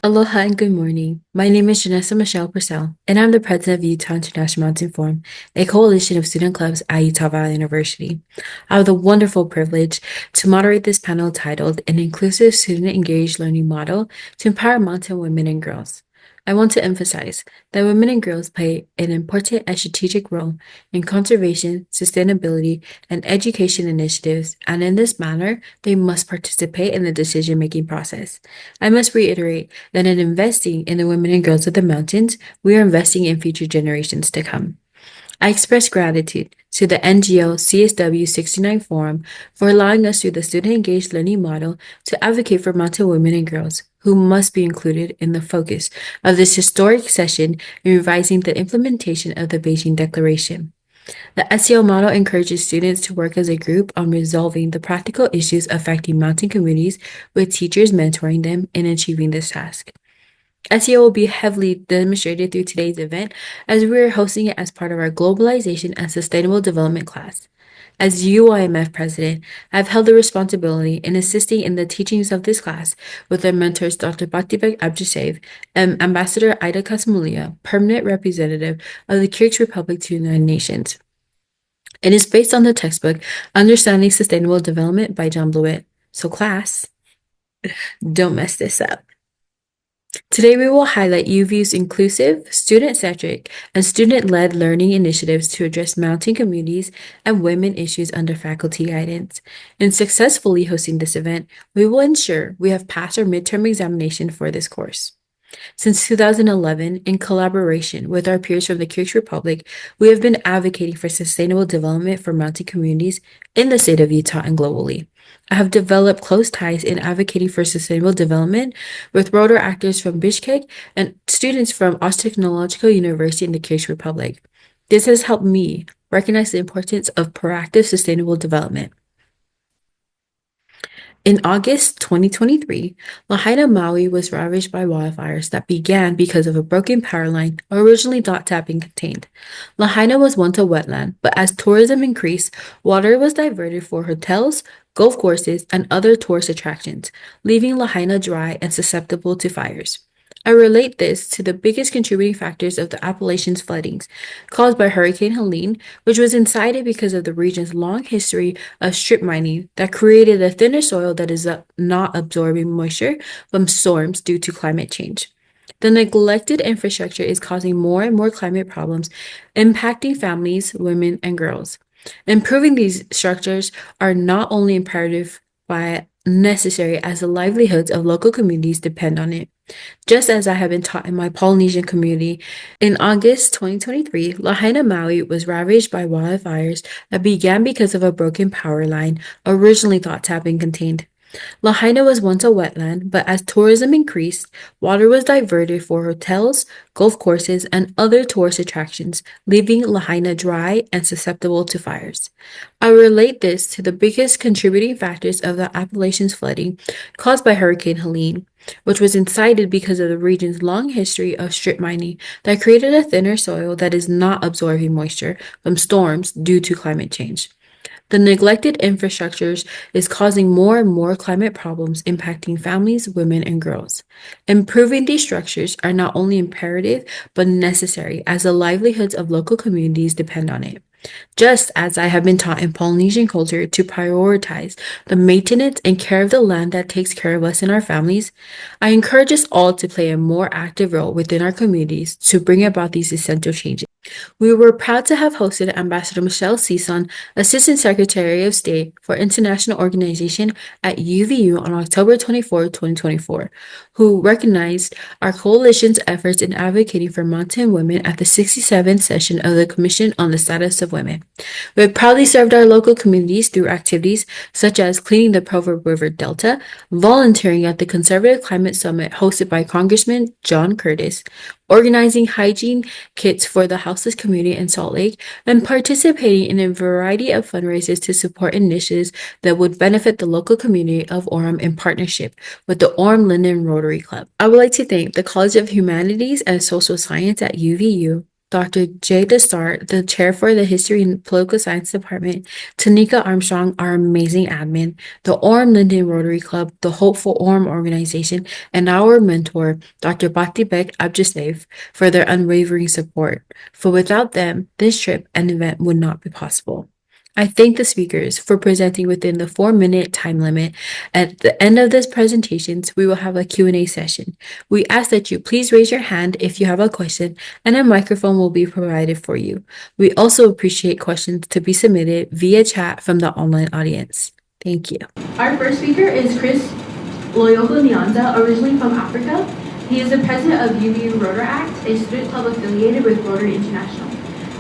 Aloha and good morning. My name is Janessa Michelle Purcell, and I'm the president of Utah International Mountain Forum, a coalition of student clubs at Utah Valley University. I have the wonderful privilege to moderate this panel titled An Inclusive Student Engaged Learning Model to Empower Mountain Women and Girls. I want to emphasize that women and girls play an important and strategic role in conservation, sustainability, and education initiatives, and in this manner, they must participate in the decision-making process. I must reiterate that in investing in the women and girls of the mountains, we are investing in future generations to come. I express gratitude to the NGO CSW69 Forum for allowing us through the Student Engaged Learning Model to advocate for mountain women and girls who must be included in the focus of this historic session in revising the implementation of the Beijing Declaration. The SEL model encourages students to work as a group on resolving the practical issues affecting mountain communities, with teachers mentoring them in achieving this task. SEO will be heavily demonstrated through today's event as we are hosting it as part of our Globalization and Sustainable Development class. As UIMF president, I've held the responsibility in assisting in the teachings of this class with our mentors Dr. Batibek Abdushev and Ambassador Ida Kasmulia, permanent representative of the Kyrgyz Republic to the United Nations. It is based on the textbook Understanding Sustainable Development by John Blewett. So class, don't mess this up. Today, we will highlight UVU's inclusive, student-centric, and student-led learning initiatives to address mountain communities and women issues under faculty guidance. In successfully hosting this event, we will ensure we have passed our midterm examination for this course. Since 2011, in collaboration with our peers from the Kyrgyz Republic, we have been advocating for sustainable development for mountain communities in the state of Utah and globally. I have developed close ties in advocating for sustainable development with rotor actors from Bishkek and students from Osh Technological University in the Kyrgyz Republic. This has helped me recognize the importance of proactive sustainable development. In August 2023, Lahaina, Maui was ravaged by wildfires that began because of a broken power line originally thought to have been contained. Lahaina was once a wetland, but as tourism increased, water was diverted for hotels, golf courses, and other tourist attractions, leaving Lahaina dry and susceptible to fires. I relate this to the biggest contributing factors of the Appalachians floodings caused by Hurricane Helene, which was incited because of the region's long history of strip mining that created a thinner soil that is not absorbing moisture from storms due to climate change. The neglected infrastructure is causing more and more climate problems, impacting families, women, and girls. Improving these structures are not only imperative but necessary as the livelihoods of local communities depend on it. Just as I have been taught in my Polynesian community, in August 2023, Lahaina, Maui was ravaged by wildfires that began because of a broken power line originally thought to have been contained. Lahaina was once a wetland, but as tourism increased, water was diverted for hotels, golf courses, and other tourist attractions, leaving Lahaina dry and susceptible to fires. I relate this to the biggest contributing factors of the Appalachians flooding caused by Hurricane Helene, which was incited because of the region's long history of strip mining that created a thinner soil that is not absorbing moisture from storms due to climate change. The neglected infrastructures is causing more and more climate problems impacting families, women, and girls. Improving these structures are not only imperative but necessary as the livelihoods of local communities depend on it. Just as I have been taught in Polynesian culture to prioritize the maintenance and care of the land that takes care of us and our families, I encourage us all to play a more active role within our communities to bring about these essential changes. We were proud to have hosted Ambassador Michelle Cison, Assistant Secretary of State for International Organization at UVU on October 24, 2024, who recognized our coalition's efforts in advocating for mountain women at the 67th session of the Commission on the Status of Women. We have proudly served our local communities through activities such as cleaning the Provo River Delta, volunteering at the Conservative Climate Summit hosted by Congressman John Curtis, organizing hygiene kits for the houseless community in Salt Lake, and participating in a variety of fundraisers to support initiatives that would benefit the local community of Orem in partnership with the Orem Linden Rotary Club. I would like to thank the College of Humanities and Social Science at UVU, Dr. Jay Destart, the chair for the History and Political Science Department, Tanika Armstrong, our amazing admin, the Orem Linden Rotary Club, the Hopeful Orem Organization, and our mentor, Dr. Bhakti Bek Abjisafe, for their unwavering support. For without them, this trip and event would not be possible. I thank the speakers for presenting within the 4-minute time limit. At the end of this presentations, we will have a Q&A session. We ask that you please raise your hand if you have a question, and a microphone will be provided for you. We also appreciate questions to be submitted via chat from the online audience. Thank you. Our first speaker is Chris Loyoko Nyanza, originally from Africa. He is the president of UVU Rotaract, a student club affiliated with Rotary International.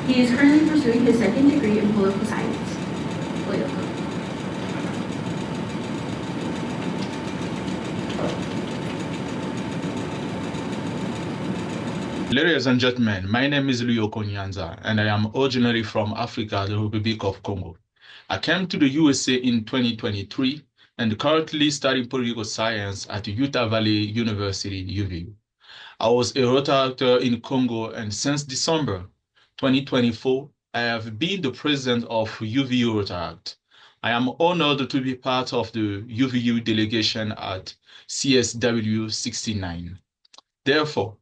He is currently pursuing his second degree in political science. Loyoko. Ladies and gentlemen, my name is Loyoko Nyanza, and I am originally from Africa, the Republic of Congo. I came to the USA in 2023 and currently studying political science at Utah Valley University, UVU. I was a Rotaract in Congo, and since December 2024, I have been the president of UVU Rotaract. I am honored to be part of the UVU delegation at CSW69. Therefore,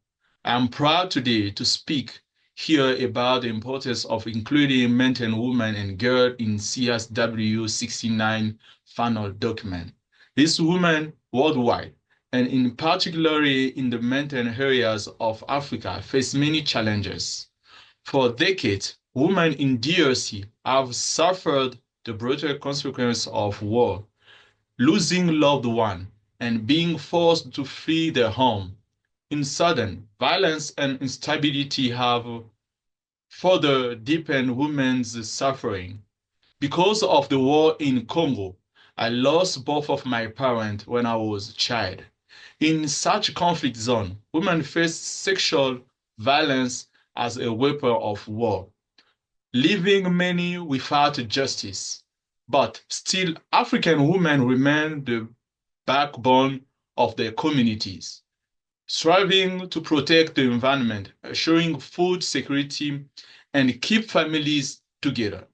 I am proud today to speak here about the importance of including men and women and girls in CSW69 final document. These women worldwide, and in particularly in the mountain areas of Africa, face many challenges. For decades, women in DRC have suffered the brutal consequences of war, losing loved ones, and being forced to flee their home. In Sudan, violence and instability have further deepened women's suffering. Because of the war in Congo, I lost both of my parents when I was a child. In such conflict zone, women face sexual violence as a weapon of war, leaving many without justice. But still, African women remain the backbone of their communities, striving to protect the environment, assuring food security, and keep families together.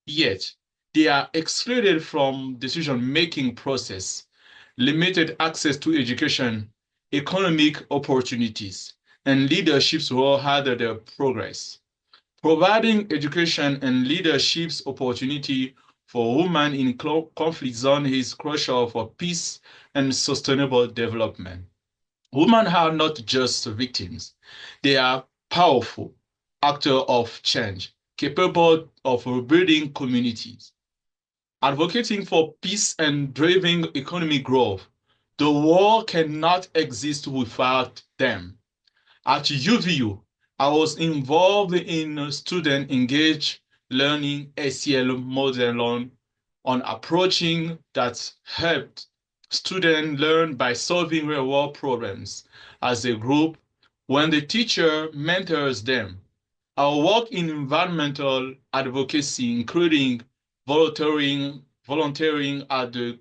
Yet, they are excluded from decision-making process, limited access to education, economic opportunities, and leadership role hinder their progress. Providing education and leadership opportunity for women in conflict zone is crucial for peace and sustainable development. Women are not just victims. They are powerful actors of change, capable of rebuilding communities. Advocating for peace and driving economic growth, the world cannot exist without them. At UVU, I was involved in student engaged learning ACL model on approaching that helped students learn by solving real-world problems as a group when the teacher mentors them. Our work in environmental advocacy, including volunteering at the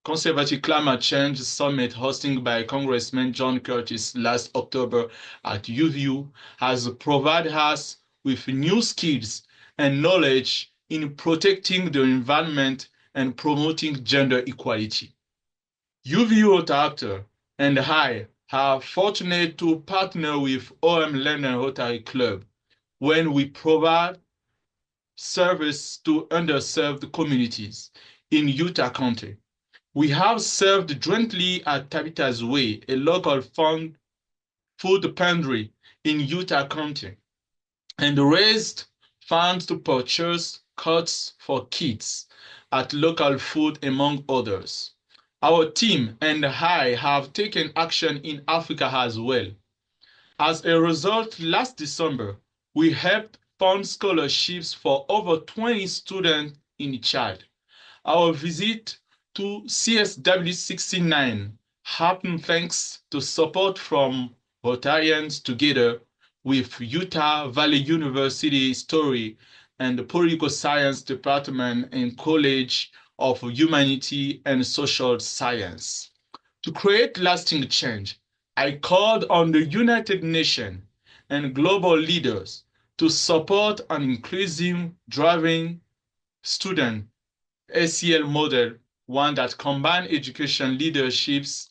Conservative Climate Change Summit hosted by Congressman John Curtis last October at UVU, has provided us with new skills and knowledge in protecting the environment and promoting gender equality. UVU Rotaract and I are fortunate to partner with OM London Rotary Club when we provide service to underserved communities in Utah County. We have served jointly at Tabitha's Way, a local food pantry in Utah County, and raised funds to purchase cots for kids at local food, among others. Our team and I have taken action in Africa as well. As a result, last December, we helped fund scholarships for over 20 students in Chad. Our visit to CSW69 happened thanks to support from Rotarians together with Utah Valley University History and the Political Science Department and College of Humanity and Social Science. To create lasting change, I called on the United Nations and global leaders to support an inclusive driving student ACL model, one that combines education, leaderships,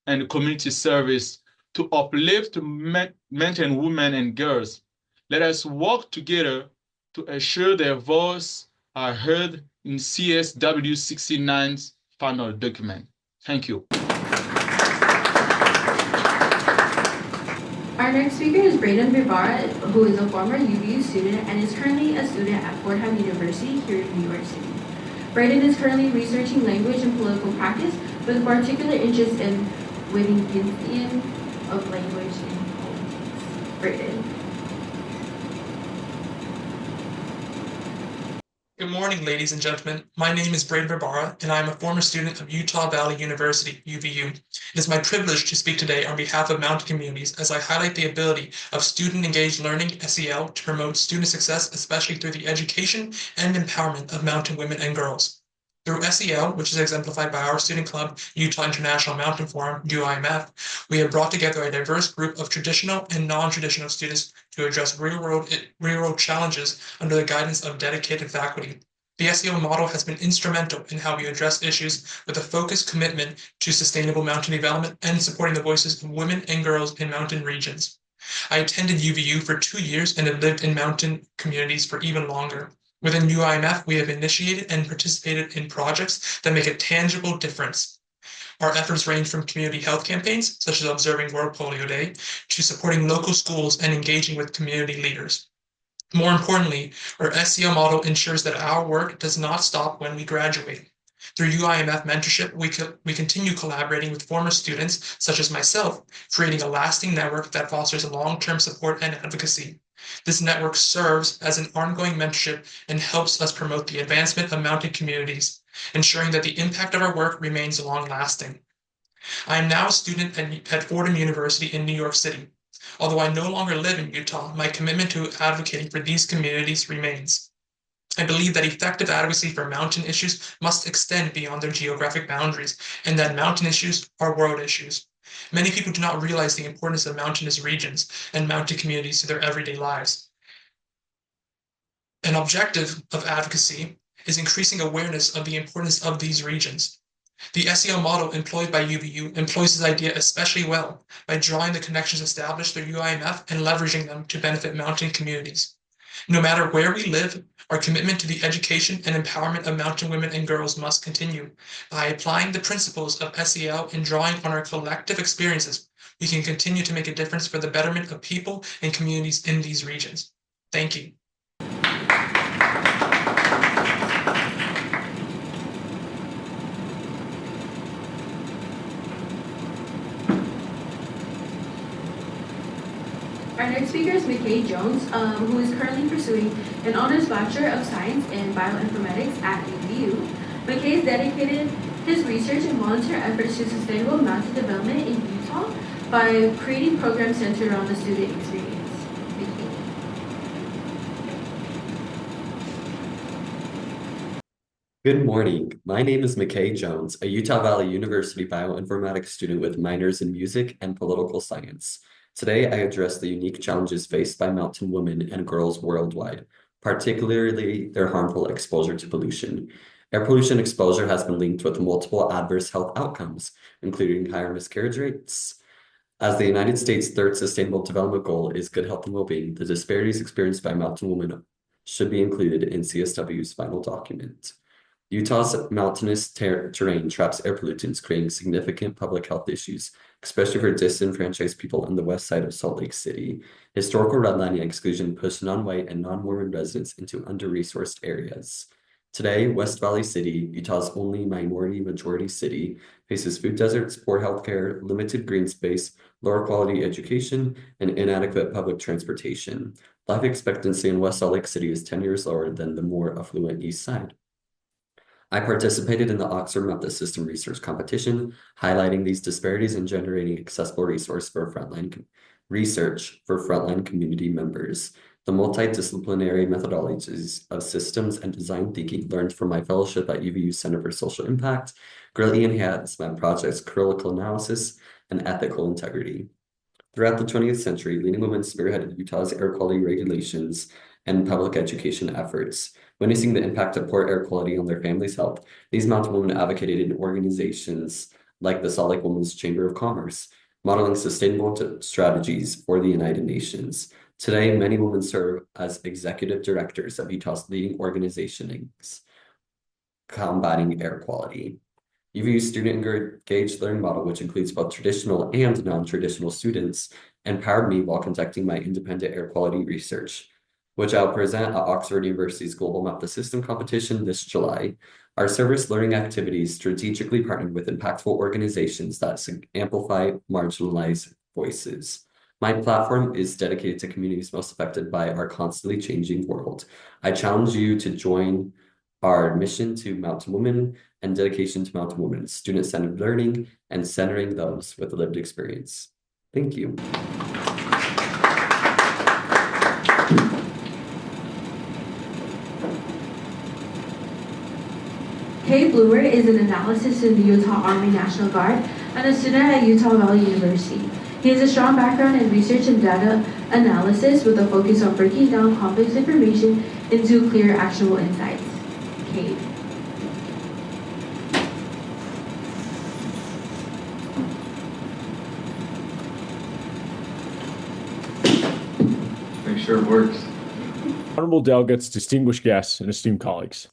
and community service to uplift men and women and girls. Let us work together to ensure their voices are heard in CSW69's final document. Thank you. Our next speaker is Braden Vivara, who is a former UVU student and is currently a student at Fordham University here in New York City. Braden is currently researching language and political practice with a particular interest in Wittgenstein of language in politics. Braden. Good morning, ladies and gentlemen. My name is Braden Barbara, and I am a former student of Utah Valley University, UVU. It is my privilege to speak today on behalf of mountain communities as I highlight the ability of student-engaged learning, SEL, to promote student success, especially through the education and empowerment of mountain women and girls. Through SEL, which is exemplified by our student club, Utah International Mountain Forum, UIMF, we have brought together a diverse group of traditional and non-traditional students to address real-world challenges under the guidance of dedicated faculty. The SEL model has been instrumental in how we address issues with a focused commitment to sustainable mountain development and supporting the voices of women and girls in mountain regions. I attended UVU for 2 years and have lived in mountain communities for even longer. Within UIMF, we have initiated and participated in projects that make a tangible difference. Our efforts range from community health campaigns, such as observing World Polio Day, to supporting local schools and engaging with community leaders. More importantly, our SEL model ensures that our work does not stop when we graduate. Through UIMF mentorship, we continue collaborating with former students, such as myself, creating a lasting network that fosters long-term support and advocacy. This network serves as an ongoing mentorship and helps us promote the advancement of mountain communities, ensuring that the impact of our work remains long-lasting. I am now a student at Fordham University in New York City. Although I no longer live in Utah, my commitment to advocating for these communities remains. I believe that effective advocacy for mountain issues must extend beyond their geographic boundaries, and that mountain issues are world issues. Many people do not realize the importance of mountainous regions and mountain communities to their everyday lives. An objective of advocacy is increasing awareness of the importance of these regions. The SEL model employed by UVU employs this idea especially well by drawing the connections established through UIMF and leveraging them to benefit mountain communities. No matter where we live, our commitment to the education and empowerment of mountain women and girls must continue. By applying the principles of SEL and drawing on our collective experiences, we can continue to make a difference for the betterment of people and communities in these regions. Thank you. Our next speaker is McKay Jones, who is currently pursuing an honors Bachelor of Science in Bioinformatics at UVU. McKay has dedicated his research and volunteer efforts to sustainable mountain development in Utah by creating programs centered around the student experience. McKay. Good morning. My name is McKay Jones, a Utah Valley University bioinformatics student with minors in music and political science. Today, I address the unique challenges faced by mountain women and girls worldwide, particularly their harmful exposure to pollution. Air pollution exposure has been linked with multiple adverse health outcomes, including higher miscarriage rates. As the United States' third Sustainable Development Goal is good health and well-being, the disparities experienced by mountain women should be included in CSW's final document. Utah's mountainous terrain traps air pollutants, creating significant public health issues, especially for disenfranchised people on the west side of Salt Lake City. Historical redlining exclusion pushed non-white and non-Mormon residents into under-resourced areas. Today, West Valley City, Utah's only minority-majority city, faces food deserts, poor healthcare, limited green space, lower quality education, and inadequate public transportation. Life expectancy in West Salt Lake City is 10 years lower than the more affluent east side. I participated in the Oxford Method System Research Competition, highlighting these disparities and generating accessible resource for research for frontline community members. The multidisciplinary methodologies of systems and design thinking learned from my fellowship at UVU Center for Social Impact greatly enhanced my project's critical analysis and ethical integrity. Throughout the 20th century, leading women spearheaded Utah's air quality regulations and public education efforts. Witnessing the impact of poor air quality on their families' health, these mountain women advocated in organizations like the Salt Lake Women's Chamber of Commerce, modeling sustainable strategies for the United Nations. Today, many women serve as executive directors of Utah's leading organizations combating air quality. UVU's student engaged learning model, which includes both traditional and non-traditional students, empowered me while conducting my independent air quality research, which I'll present at Oxford University's Global Map the System competition this July. Our service learning activities strategically partnered with impactful organizations that amplify marginalized voices. My platform is dedicated to communities most affected by our constantly changing world. I challenge you to join our mission to Mountain Women and dedication to Mountain Women, student-centered learning, and centering those with lived experience. Thank you. Kay Bloomer is an analyst in the Utah Army National Guard and a student at Utah Valley University. He has a strong background in research and data analysis with a focus on breaking down complex information into clear, actionable insights. Kate. Make sure it works. Honorable delegates, distinguished guests, and esteemed colleagues.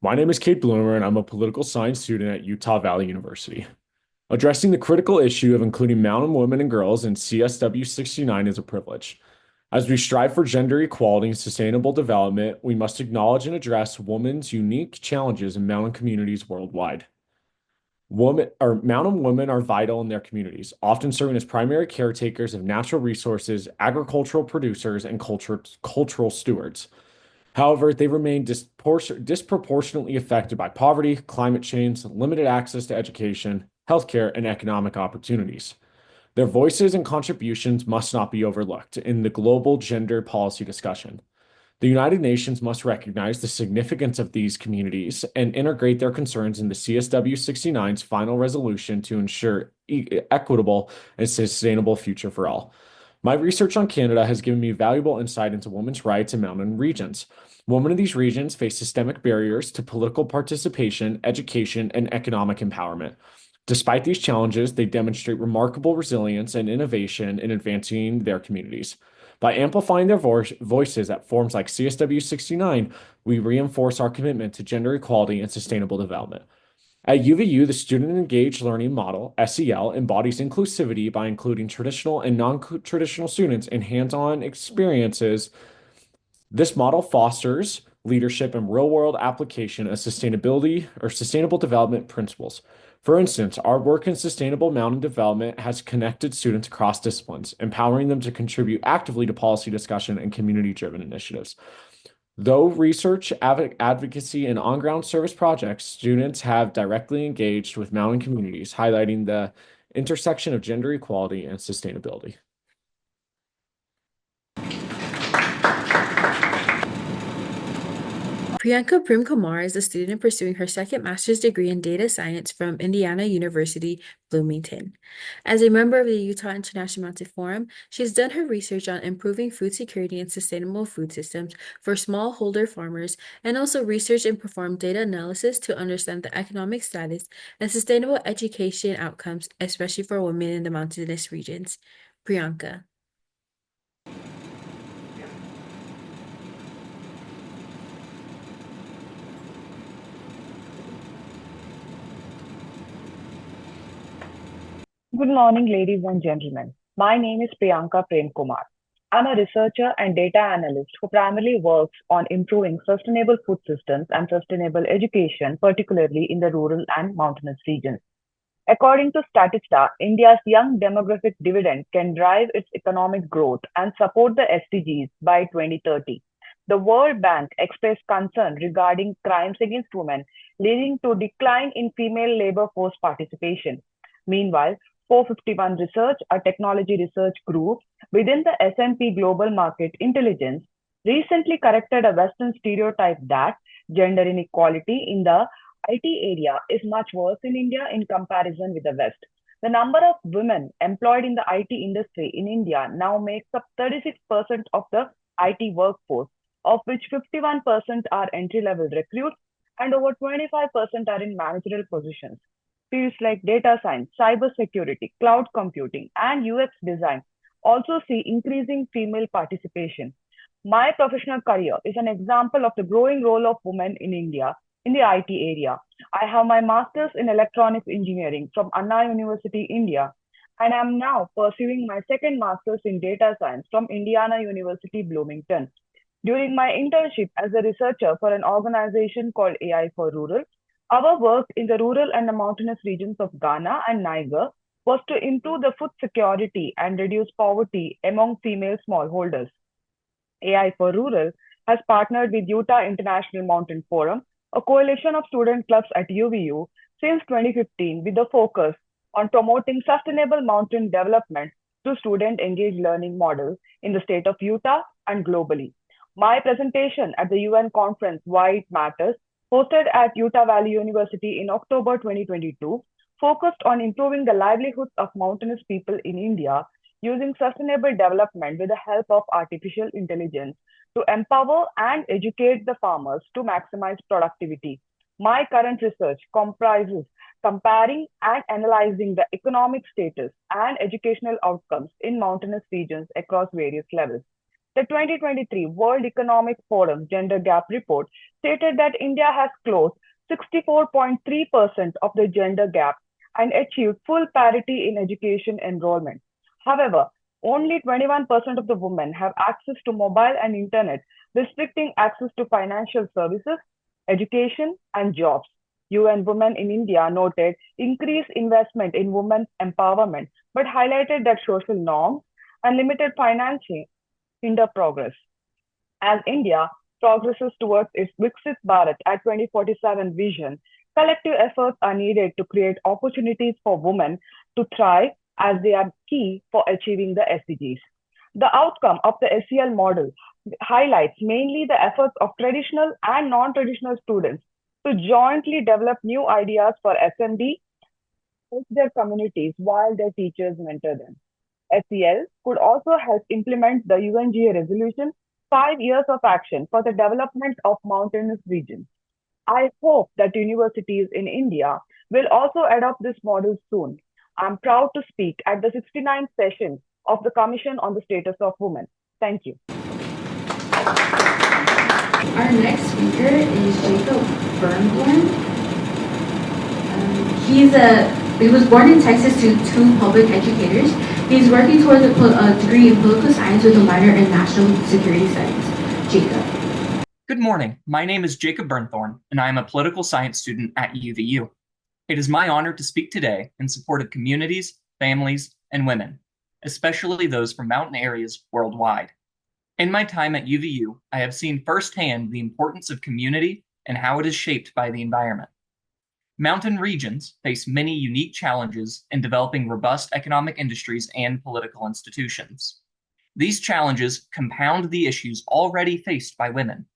My name is Kate Bloomer, and I'm a political science student at Utah Valley University. Addressing the critical issue of including mountain women and girls in CSW69 is a privilege. As we strive for gender equality and sustainable development, we must acknowledge and address women's unique challenges in mountain communities worldwide. Mountain women are vital in their communities, often serving as primary caretakers of natural resources, agricultural producers, and cultural stewards. However, they remain disproportionately affected by poverty, climate change, limited access to education, healthcare, and economic opportunities. Their voices and contributions must not be overlooked in the global gender policy discussion. The United Nations must recognize the significance of these communities and integrate their concerns in the CSW69's final resolution to ensure equitable and sustainable future for all. My research on Canada has given me valuable insight into women's rights in mountain regions. Women in these regions face systemic barriers to political participation, education, and economic empowerment. Despite these challenges, they demonstrate remarkable resilience and innovation in advancing their communities. By amplifying their voices at forums like CSW69, we reinforce our commitment to gender equality and sustainable development. At UVU, the Student Engaged Learning Model, SEL, embodies inclusivity by including traditional and non-traditional students in hands-on experiences. This model fosters leadership and real-world application of sustainability or sustainable development principles. For instance, our work in sustainable mountain development has connected students across disciplines, empowering them to contribute actively to policy discussion and community-driven initiatives. Though research, advocacy, and on-ground service projects, students have directly engaged with mountain communities, highlighting the intersection of gender equality and sustainability. Priyanka Prem Kumar is a student pursuing her second master's degree in data science from Indiana University, Bloomington. As a member of the Utah International Mountain Forum, she has done her research on improving food security and sustainable food systems for smallholder farmers, and also researched and performed data analysis to understand the economic status and sustainable education outcomes, especially for women in the mountainous regions. Priyanka. Good morning, ladies and gentlemen. My name is Priyanka Prem Kumar. I'm a researcher and data analyst who primarily works on improving sustainable food systems and sustainable education, particularly in the rural and mountainous regions. According to Statista, India's young demographic dividend can drive its economic growth and support the SDGs by 2030. The World Bank expressed concern regarding crimes against women, leading to decline in female labor force participation. Meanwhile, 451 Research, a technology research group within the S&P Global Market Intelligence, recently corrected a Western stereotype that gender inequality in the IT area is much worse in India in comparison with the West. The number of women employed in the IT industry in India now makes up 36% of the IT workforce, of which 51% are entry-level recruits and over 25% are in managerial positions. Fields like data science, cybersecurity, cloud computing, and UX design also see increasing female participation. My professional career is an example of the growing role of women in India in the IT area. I have my master's in electronics engineering from Anna University, India, and I'm now pursuing my second master's in data science from Indiana University, Bloomington. During my internship as a researcher for an organization called AI for Rural, our work in the rural and the mountainous regions of Ghana and Niger was to improve the food security and reduce poverty among female smallholders. AI for Rural has partnered with Utah International Mountain Forum, a coalition of student clubs at UVU, since 2015 with a focus on promoting sustainable mountain development through student engaged learning models in the state of Utah and globally. My presentation at the UN conference Why It Matters, hosted at Utah Valley University in October 2022, focused on improving the livelihoods of mountainous people in India using sustainable development with the help of artificial intelligence to empower and educate the farmers to maximize productivity. My current research comprises comparing and analyzing the economic status and educational outcomes in mountainous regions across various levels. The 2023 World Economic Forum Gender Gap Report stated that India has closed 64.3% of the gender gap and achieved full parity in education enrollment. However, only 21% of the women have access to mobile and internet, restricting access to financial services, education, and jobs. UN Women in India noted increased investment in women's empowerment, but highlighted that social norms and limited financing hinder progress. As India progresses towards its Viksit Bharat at 2047 vision, collective efforts are needed to create opportunities for women to thrive as they are key for achieving the SDGs. The outcome of the SEL model highlights mainly the efforts of traditional and non-traditional students to jointly develop new ideas for SMD with their communities while their teachers mentor them. SEL could also help implement the UNGA resolution 5 years of action for the development of mountainous regions. I hope that universities in India will also adopt this model soon. I'm proud to speak at the 69th session of the Commission on the Status of Women. Thank you. Our next speaker is Jacob Bernthorn. He was born in Texas to two public educators. He's working towards a degree in political science with a minor in national security studies. Jacob. Good morning. My name is Jacob Bernthorn, and I am a political science student at UVU. It is my honor to speak today in support of communities, families, and women, especially those from mountain areas worldwide. In my time at UVU, I have seen firsthand the importance of community and how it is shaped by the environment. Mountain regions face many unique challenges in developing robust economic industries and political institutions. These challenges compound the issues already faced by women.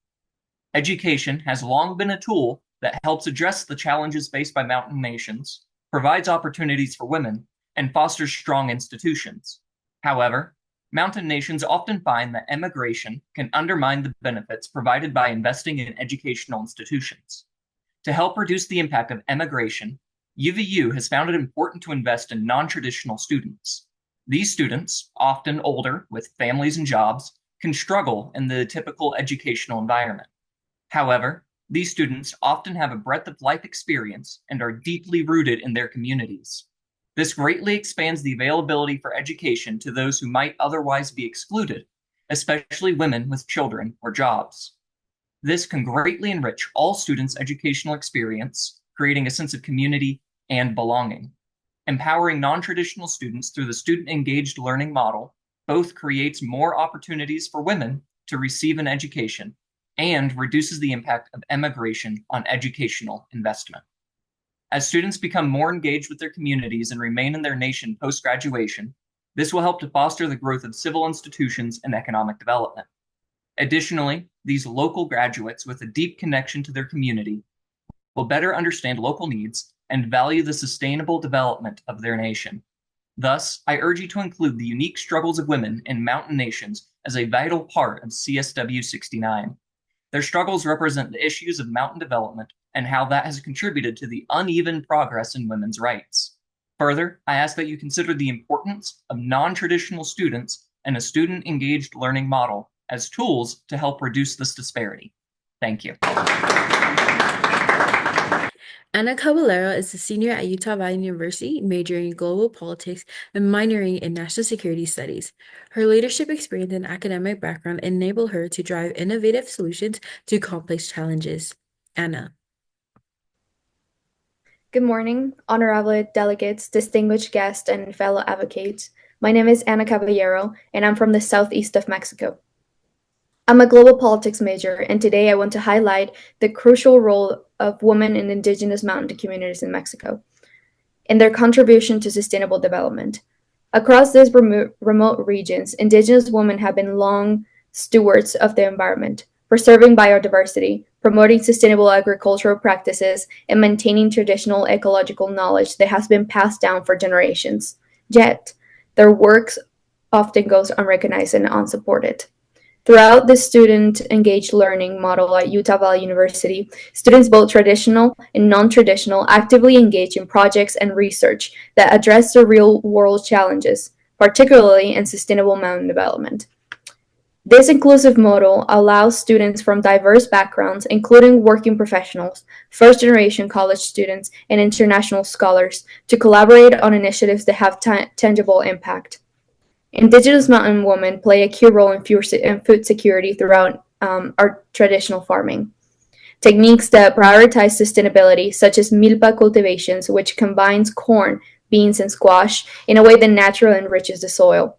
Education has long been a tool that helps address the challenges faced by mountain nations, provides opportunities for women, and fosters strong institutions. However, mountain nations often find that emigration can undermine the benefits provided by investing in educational institutions. To help reduce the impact of emigration, UVU has found it important to invest in non-traditional students. These students, often older with families and jobs, can struggle in the typical educational environment. However, these students often have a breadth of life experience and are deeply rooted in their communities. This greatly expands the availability for education to those who might otherwise be excluded, especially women with children or jobs. This can greatly enrich all students' educational experience, creating a sense of community and belonging. Empowering non-traditional students through the student-engaged learning model both creates more opportunities for women to receive an education and reduces the impact of emigration on educational investment. As students become more engaged with their communities and remain in their nation post-graduation, this will help to foster the growth of civil institutions and economic development. Additionally, these local graduates with a deep connection to their community will better understand local needs and value the sustainable development of their nation. Thus, I urge you to include the unique struggles of women in mountain nations as a vital part of CSW69. Their struggles represent the issues of mountain development and how that has contributed to the uneven progress in women's rights. Further, I ask that you consider the importance of non-traditional students and a student-engaged learning model as tools to help reduce this disparity. Thank you. Ana Caballero is a senior at Utah Valley University, majoring in global politics and minoring in national security studies. Her leadership experience and academic background enable her to drive innovative solutions to complex challenges. Anna. Good morning, honorable delegates, distinguished guests, and fellow advocates. My name is Ana Caballero, and I'm from the southeast of Mexico. I'm a global politics major, and today I want to highlight the crucial role of women in indigenous mountain communities in Mexico and their contribution to sustainable development. Across these remote regions, indigenous women have been long stewards of the environment, preserving biodiversity, promoting sustainable agricultural practices, and maintaining traditional ecological knowledge that has been passed down for generations. Yet, their work often goes unrecognized and unsupported. Throughout the student-engaged learning model at Utah Valley University, students, both traditional and non-traditional, actively engage in projects and research that address the real-world challenges, particularly in sustainable mountain development. This inclusive model allows students from diverse backgrounds, including working professionals, first-generation college students, and international scholars, to collaborate on initiatives that have tangible impact. Indigenous mountain women play a key role in food security throughout our traditional farming. Techniques that prioritize sustainability, such as milpa cultivations, which combines corn, beans, and squash in a way that naturally enriches the soil.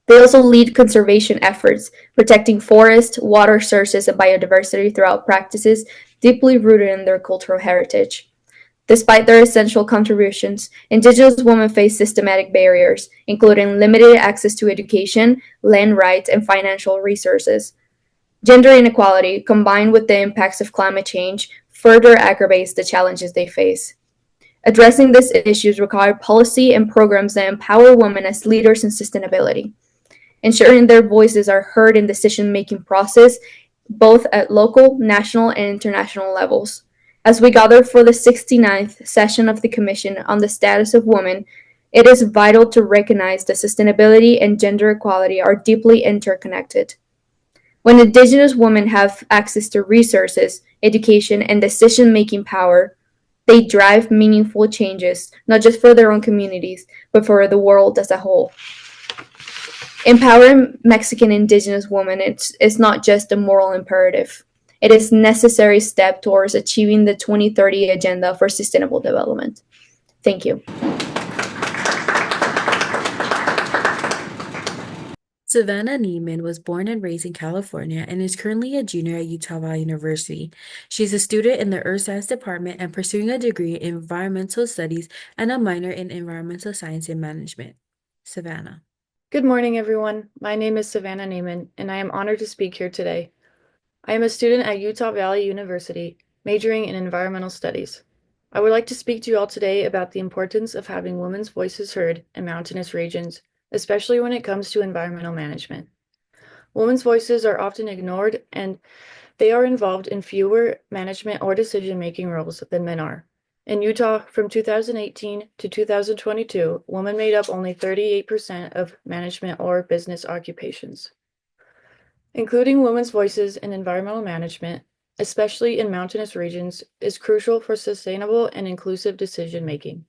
They also lead conservation efforts, protecting forests, water sources, and biodiversity throughout practices deeply rooted in their cultural heritage. Despite their essential contributions, Indigenous women face systematic barriers, including limited access to education, land rights, and financial resources. Gender inequality, combined with the impacts of climate change, further aggravates the challenges they face. Addressing these issues require policy and programs that empower women as leaders in sustainability, ensuring their voices are heard in the decision-making process, both at local, national, and international levels. As we gather for the 69th session of the Commission on the Status of Women, it is vital to recognize that sustainability and gender equality are deeply interconnected. When Indigenous women have access to resources, education, and decision-making power, they drive meaningful changes, not just for their own communities, but for the world as a whole. Empowering Mexican Indigenous women is not just a moral imperative. It is a necessary step towards achieving the 2030 Agenda for Sustainable Development. Thank you. Savannah Neiman was born and raised in California and is currently a junior at Utah Valley University. She's a student in the Earth Science Department and pursuing a degree in Environmental Studies and a minor in Environmental Science and Management. Savannah. Good morning, everyone. My name is Savannah Neiman, and I am honored to speak here today. I am a student at Utah Valley University, majoring in Environmental Studies. I would like to speak to you all today about the importance of having women's voices heard in mountainous regions, especially when it comes to environmental management. Women's voices are often ignored, and they are involved in fewer management or decision-making roles than men are. In Utah, from 2018 to 2022, women made up only 38% of management or business occupations. Including women's voices in environmental management, especially in mountainous regions, is crucial for sustainable and inclusive decision-making.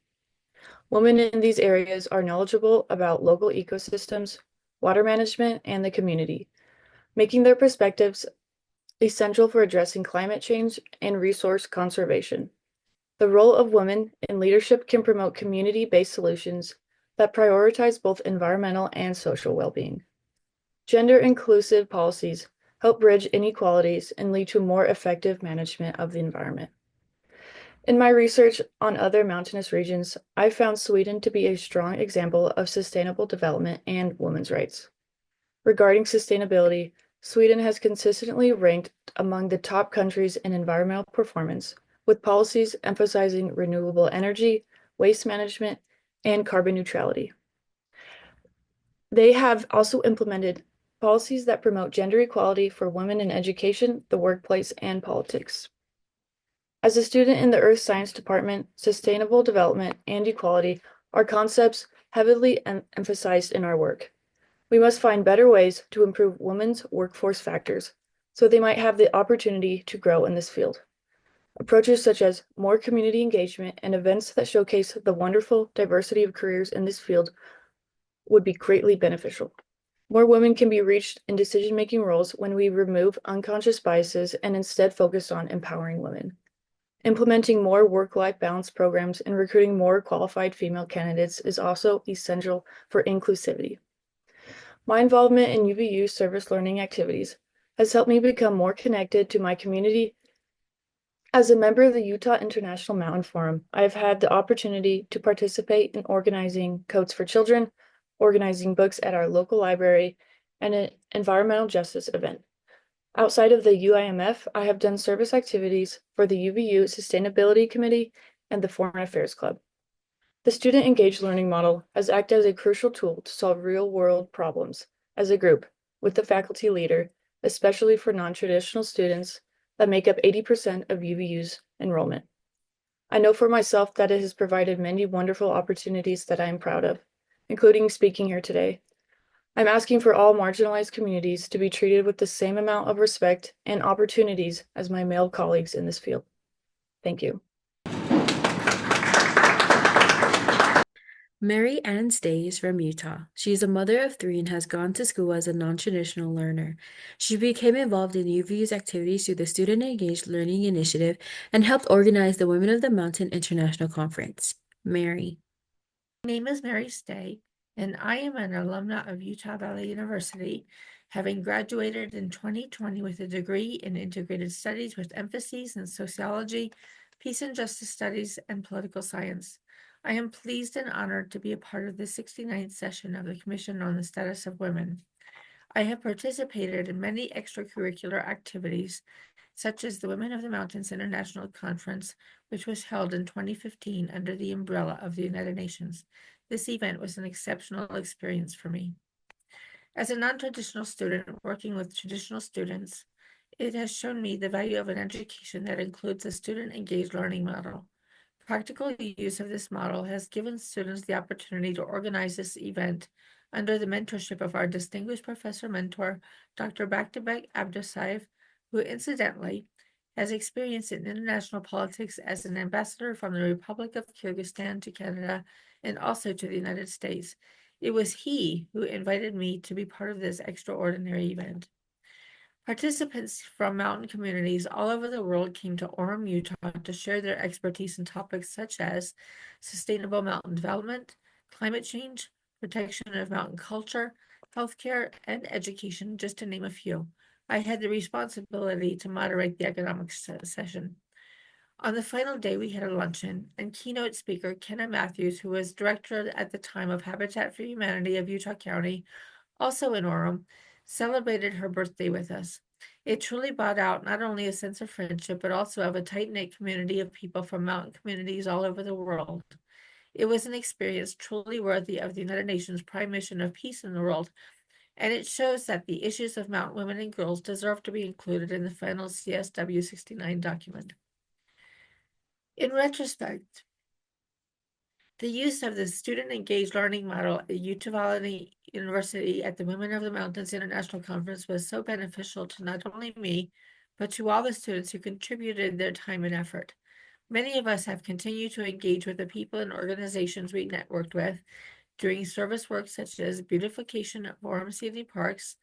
Women in these areas are knowledgeable about local ecosystems, water management, and the community, making their perspectives essential for addressing climate change and resource conservation. The role of women in leadership can promote community-based solutions that prioritize both environmental and social well-being. Gender-inclusive policies help bridge inequalities and lead to more effective management of the environment. In my research on other mountainous regions, I found Sweden to be a strong example of sustainable development and women's rights. Regarding sustainability, Sweden has consistently ranked among the top countries in environmental performance, with policies emphasizing renewable energy, waste management, and carbon neutrality. They have also implemented policies that promote gender equality for women in education, the workplace, and politics. As a student in the Earth Science Department, sustainable development and equality are concepts heavily emphasized in our work. We must find better ways to improve women's workforce factors so they might have the opportunity to grow in this field. Approaches such as more community engagement and events that showcase the wonderful diversity of careers in this field would be greatly beneficial. More women can be reached in decision-making roles when we remove unconscious biases and instead focus on empowering women. Implementing more work-life balance programs and recruiting more qualified female candidates is also essential for inclusivity. My involvement in UVU service learning activities has helped me become more connected to my community. As a member of the Utah International Mountain Forum, I have had the opportunity to participate in organizing Codes for Children, organizing books at our local library, and an environmental justice event. Outside of the UIMF, I have done service activities for the UVU Sustainability Committee and the Foreign Affairs Club. The student engaged learning model has acted as a crucial tool to solve real-world problems as a group with the faculty leader, especially for non-traditional students that make up 80% of UVU's enrollment. I know for myself that it has provided many wonderful opportunities that I am proud of, including speaking here today. I'm asking for all marginalized communities to be treated with the same amount of respect and opportunities as my male colleagues in this field. Thank you. Mary Ann Stay is from Utah. She is a mother of three and has gone to school as a non-traditional learner. She became involved in UVU's activities through the Student Engaged Learning Initiative and helped organize the Women of the Mountain International Conference. Mary. My name is Mary Stay, and I am an alumna of Utah Valley University, having graduated in 2020 with a degree in integrated studies with emphases in sociology, peace and justice studies, and political science. I am pleased and honored to be a part of the 69th session of the Commission on the Status of Women. I have participated in many extracurricular activities, such as the Women of the Mountains International Conference, which was held in 2015 under the umbrella of the United Nations. This event was an exceptional experience for me. As a non-traditional student working with traditional students, it has shown me the value of an education that includes a student-engaged learning model. Practical use of this model has given students the opportunity to organize this event under the mentorship of our distinguished professor mentor, Dr. Baktibek Abdusayev, who incidentally has experience in international politics as an ambassador from the Republic of Kyrgyzstan to Canada and also to the United States. It was he who invited me to be part of this extraordinary event. Participants from mountain communities all over the world came to Orem, Utah to share their expertise in topics such as sustainable mountain development, climate change, protection of mountain culture, healthcare, and education, just to name a few. I had the responsibility to moderate the economic session. On the final day, we had a luncheon, and keynote speaker Kenna Matthews, who was director at the time of Habitat for Humanity of Utah County, also in Orem, celebrated her birthday with us. It truly brought out not only a sense of friendship, but also of a tight-knit community of people from mountain communities all over the world. It was an experience truly worthy of the United Nations prime mission of peace in the world, and it shows that the issues of mountain women and girls deserve to be included in the final CSW69 document. In retrospect, the use of the student-engaged learning model at Utah Valley University at the Women of the Mountains International Conference was so beneficial to not only me, but to all the students who contributed their time and effort. Many of us have continued to engage with the people and organizations we networked with, doing service work such as beautification of Orem City parks,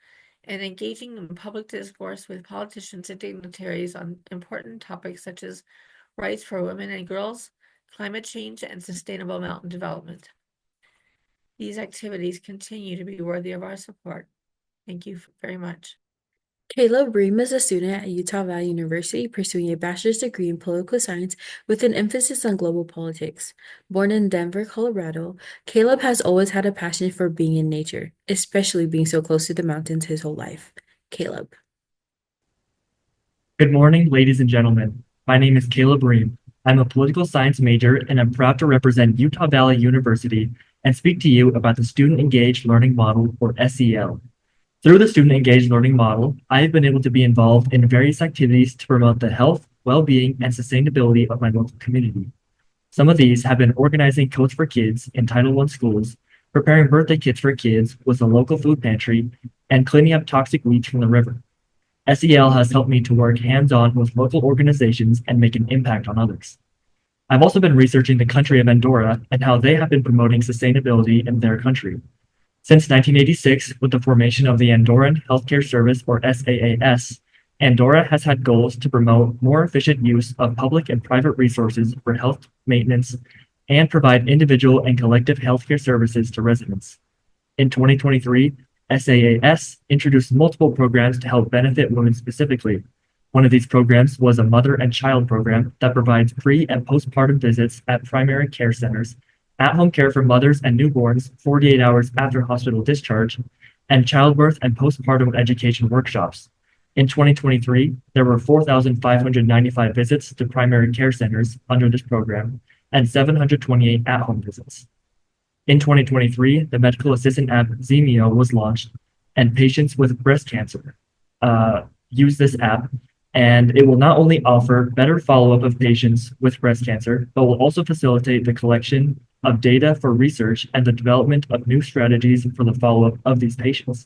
and engaging in public discourse with politicians and dignitaries on important topics such as rights for women and girls, climate change, and sustainable mountain development. These activities continue to be worthy of our support. Thank you very much. Caleb Ream is a student at Utah Valley University pursuing a bachelor's degree in political science with an emphasis on global politics. Born in Denver, Colorado, Caleb has always had a passion for being in nature, especially being so close to the mountains his whole life. Caleb. Good morning, ladies and gentlemen. My name is Caleb Ream. I'm a political science major and I'm proud to represent Utah Valley University and speak to you about the Student Engaged Learning Model, or SEL. Through the Student Engaged Learning Model, I have been able to be involved in various activities to promote the health, well-being, and sustainability of my local community. Some of these have been organizing Coats for Kids in Title I schools, preparing birthday kits for kids with a local food pantry, and cleaning up toxic weeds from the river. SEL has helped me to work hands-on with local organizations and make an impact on others. I've also been researching the country of Andorra and how they have been promoting sustainability in their country. Since 1986, with the formation of the Andorran Healthcare Service, or SAAS, Andorra has had goals to promote more efficient use of public and private resources for health maintenance and provide individual and collective healthcare services to residents. In 2023, SAAS introduced multiple programs to help benefit women specifically. One of these programs was a mother and child program that provides pre- and postpartum visits at primary care centers, at-home care for mothers and newborns 48 hours after hospital discharge, and childbirth and postpartum education workshops. In 2023, there were 4,595 visits to primary care centers under this program and 728 at-home visits. In 2023, the medical assistant app Zemio was launched, and patients with breast cancer use this app, and it will not only offer better follow-up of patients with breast cancer, but will also facilitate the collection of data for research and the development of new strategies for the follow-up of these patients.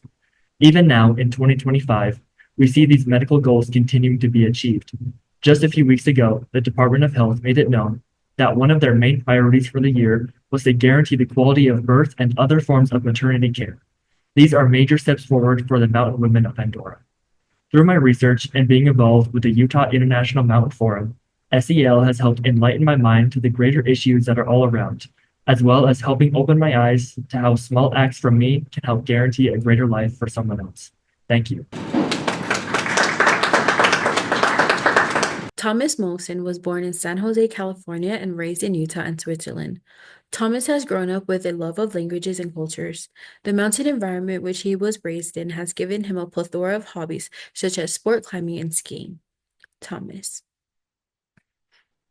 Even now, in 2025, we see these medical goals continuing to be achieved. Just a few weeks ago, the Department of Health made it known that one of their main priorities for the year was to guarantee the quality of birth and other forms of maternity care. These are major steps forward for the mountain women of Andorra. Through my research and being involved with the Utah International Mountain Forum, SEL has helped enlighten my mind to the greater issues that are all around, as well as helping open my eyes to how small acts from me can help guarantee a greater life for someone else. Thank you. Thomas Molson was born in San Jose, California, and raised in Utah and Switzerland. Thomas has grown up with a love of languages and cultures. The mountain environment which he was raised in has given him a plethora of hobbies, such as sport climbing and skiing. Thomas.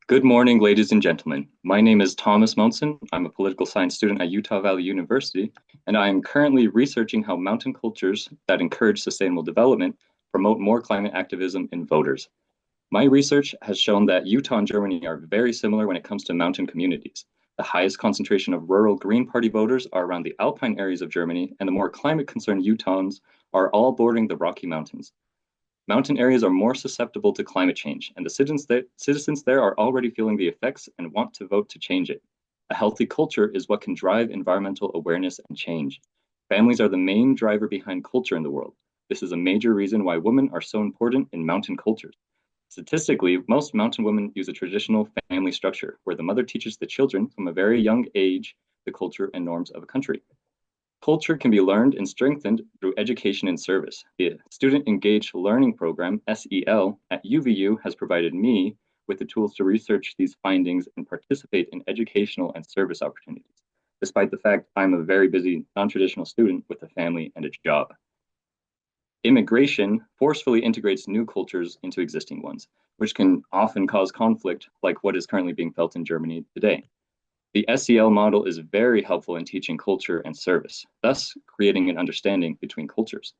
Good morning, ladies and gentlemen. My name is Thomas Monson. I'm a political science student at Utah Valley University, and I am currently researching how mountain cultures that encourage sustainable development promote more climate activism in voters. My research has shown that Utah and Germany are very similar when it comes to mountain communities. The highest concentration of rural Green Party voters are around the alpine areas of Germany, and the more climate-concerned Utahns are all bordering the Rocky Mountains. Mountain areas are more susceptible to climate change, and the citizens there are already feeling the effects and want to vote to change it. A healthy culture is what can drive environmental awareness and change. Families are the main driver behind culture in the world. This is a major reason why women are so important in mountain cultures. Statistically, most mountain women use a traditional family structure where the mother teaches the children from a very young age the culture and norms of a country. Culture can be learned and strengthened through education and service. The Student Engaged Learning Program, SEL, at UVU has provided me with the tools to research these findings and participate in educational and service opportunities, despite the fact I'm a very busy non-traditional student with a family and a job. Immigration forcefully integrates new cultures into existing ones, which can often cause conflict, like what is currently being felt in Germany today. The SEL model is very helpful in teaching culture and service, thus creating an understanding between cultures.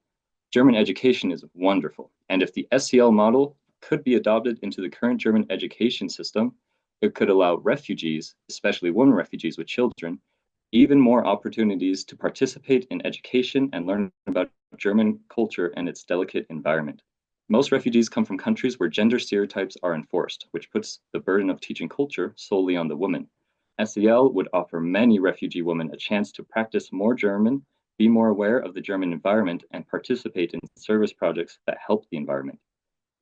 German education is wonderful, and if the SEL model could be adopted into the current German education system, it could allow refugees, especially women refugees with children, even more opportunities to participate in education and learn about German culture and its delicate environment. Most refugees come from countries where gender stereotypes are enforced, which puts the burden of teaching culture solely on the woman. SEL would offer many refugee women a chance to practice more German, be more aware of the German environment, and participate in service projects that help the environment.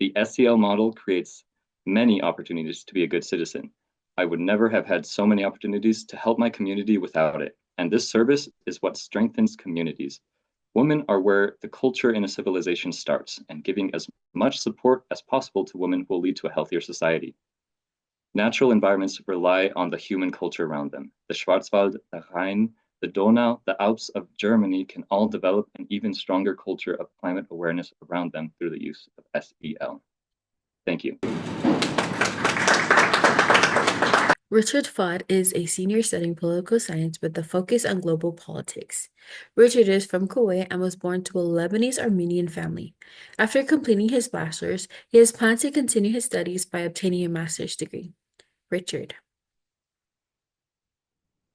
The SEL model creates many opportunities to be a good citizen. I would never have had so many opportunities to help my community without it, and this service is what strengthens communities. Women are where the culture in a civilization starts, and giving as much support as possible to women will lead to a healthier society. Natural environments rely on the human culture around them. The Schwarzwald, the Rhine, the Donau, the Alps of Germany can all develop an even stronger culture of climate awareness around them through the use of SEL. Thank you. Richard Fudd is a senior studying political science with a focus on global politics. Richard is from Kuwait and was born to a Lebanese Armenian family. After completing his bachelor's, he has planned to continue his studies by obtaining a master's degree. Richard.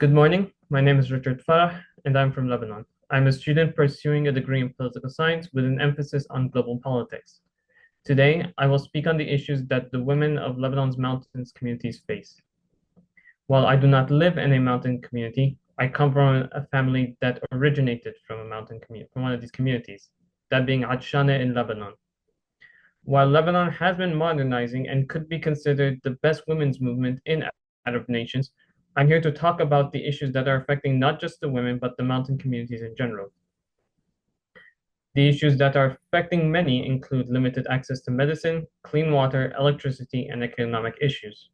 Good morning. My name is Richard Farah, and I'm from Lebanon. I'm a student pursuing a degree in political science with an emphasis on global politics. Today, I will speak on the issues that the women of Lebanon's mountains communities face. While I do not live in a mountain community, I come from a family that originated from a mountain community, from one of these communities, that being Atshane in Lebanon. While Lebanon has been modernizing and could be considered the best women's movement in Arab nations, I'm here to talk about the issues that are affecting not just the women, but the mountain communities in general. The issues that are affecting many include limited access to medicine, clean water, electricity, and economic issues.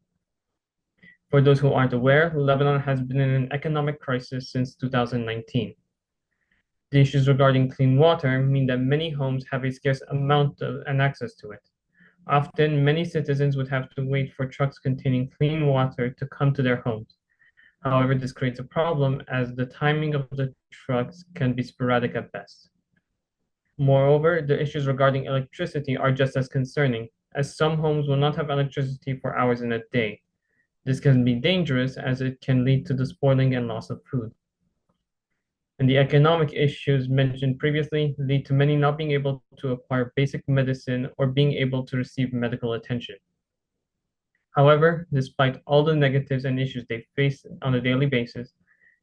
For those who aren't aware, Lebanon has been in an economic crisis since 2019. The issues regarding clean water mean that many homes have a scarce amount and access to it. Often, many citizens would have to wait for trucks containing clean water to come to their homes. However, this creates a problem as the timing of the trucks can be sporadic at best. Moreover, the issues regarding electricity are just as concerning, as some homes will not have electricity for hours in a day. This can be dangerous as it can lead to the spoiling and loss of food. And the economic issues mentioned previously lead to many not being able to acquire basic medicine or being able to receive medical attention. However, despite all the negatives and issues they face on a daily basis,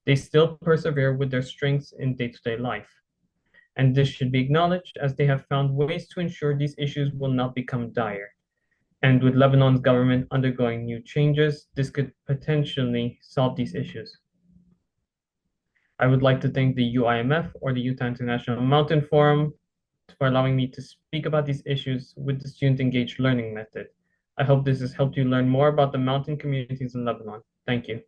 they still persevere with their strengths in day-to-day life. And this should be acknowledged as they have found ways to ensure these issues will not become dire. And with Lebanon's government undergoing new changes, this could potentially solve these issues. I would like to thank the UIMF or the Utah International Mountain Forum for allowing me to speak about these issues with the student engaged learning method. I hope this has helped you learn more about the mountain communities in Lebanon. Thank you.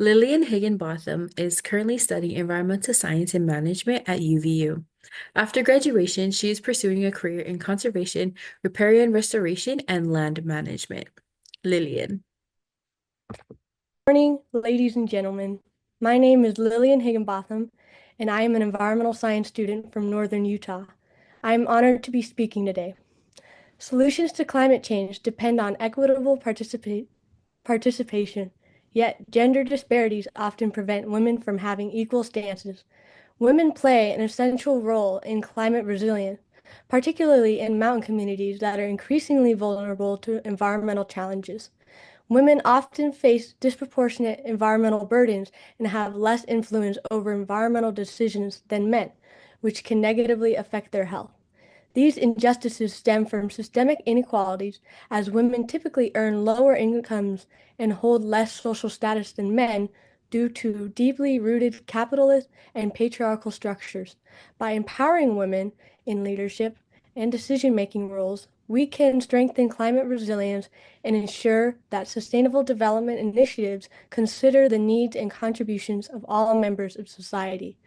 Lillian Higginbotham is currently studying environmental science and management at UVU. After graduation, she is pursuing a career in conservation, riparian restoration, and land management. Lillian. Good morning, ladies and gentlemen. My name is Lillian Higginbotham, and I am an environmental science student from Northern Utah. I am honored to be speaking today. Solutions to climate change depend on equitable participation, yet gender disparities often prevent women from having equal stances. Women play an essential role in climate resilience, particularly in mountain communities that are increasingly vulnerable to environmental challenges. Women often face disproportionate environmental burdens and have less influence over environmental decisions than men, which can negatively affect their health. These injustices stem from systemic inequalities, as women typically earn lower incomes and hold less social status than men due to deeply rooted capitalist and patriarchal structures. By empowering women in leadership and decision-making roles, we can strengthen climate resilience and ensure that sustainable development initiatives consider the needs and contributions of all members of society.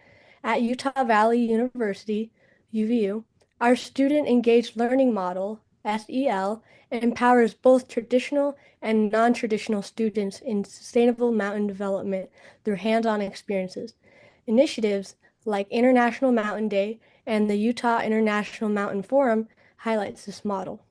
At Utah Valley University, UVU, our student engaged learning model, SEL, empowers both traditional and non-traditional students in sustainable mountain development through hands-on experiences. Initiatives like International Mountain Day and the Utah International Mountain Forum highlights this model.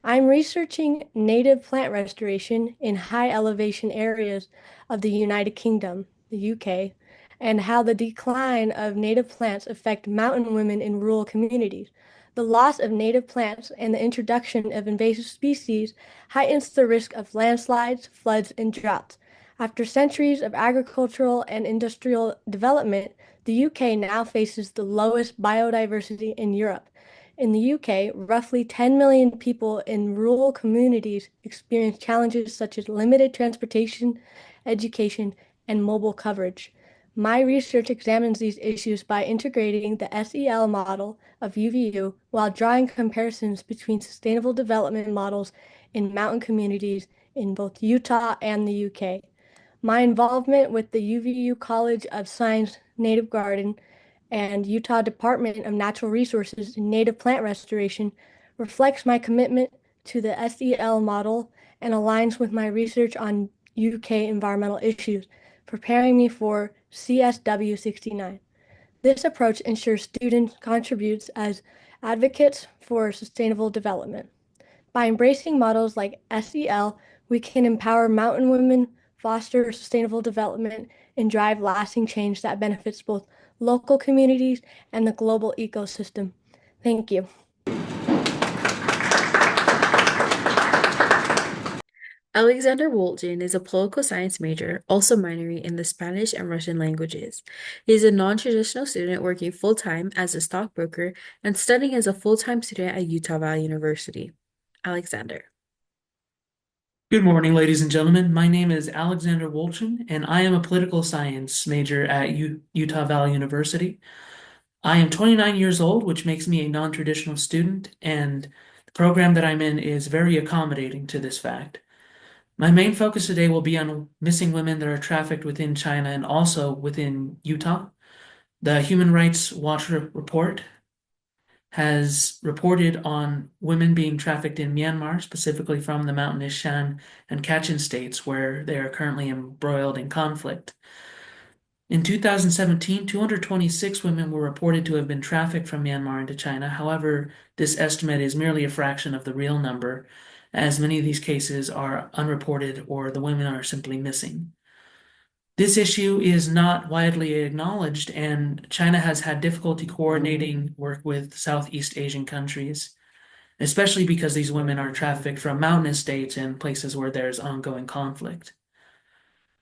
I'm researching native plant restoration in high elevation areas of the United Kingdom, the UK, and how the decline of native plants affect mountain women in rural communities. The loss of native plants and the introduction of invasive species heightens the risk of landslides, floods, and droughts. After centuries of agricultural and industrial development, the UK now faces the lowest biodiversity in Europe. In the UK, roughly 10 million people in rural communities experience challenges such as limited transportation, education, and mobile coverage. My research examines these issues by integrating the SEL model of UVU while drawing comparisons between sustainable development models in mountain communities in both Utah and the UK. My involvement with the UVU College of Science Native Garden and Utah Department of Natural Resources in native plant restoration reflects my commitment to the SEL model and aligns with my research on UK environmental issues, preparing me for CSW69. This approach ensures students contribute as advocates for sustainable development. By embracing models like SEL, we can empower mountain women, foster sustainable development, and drive lasting change that benefits both local communities and the global ecosystem. Thank you. Alexander Woltjen is a political science major, also minoring in the Spanish and Russian languages. He is a non-traditional student working full-time as a stockbroker and studying as a full-time student at Utah Valley University. Alexander. Good morning, ladies and gentlemen. My name is Alexander Woltjen, and I am a political science major at Utah Valley University. I am 29 years old, which makes me a non-traditional student, and the program that I'm in is very accommodating to this fact. My main focus today will be on missing women that are trafficked within China and also within Utah. The Human Rights Watch report has reported on women being trafficked in Myanmar, specifically from the mountainous Shan and Kachin states where they are currently embroiled in conflict. In 2017, 226 women were reported to have been trafficked from Myanmar into China. However, this estimate is merely a fraction of the real number, as many of these cases are unreported or the women are simply missing. This issue is not widely acknowledged, and China has had difficulty coordinating work with Southeast Asian countries, especially because these women are trafficked from mountainous states and places where there's ongoing conflict.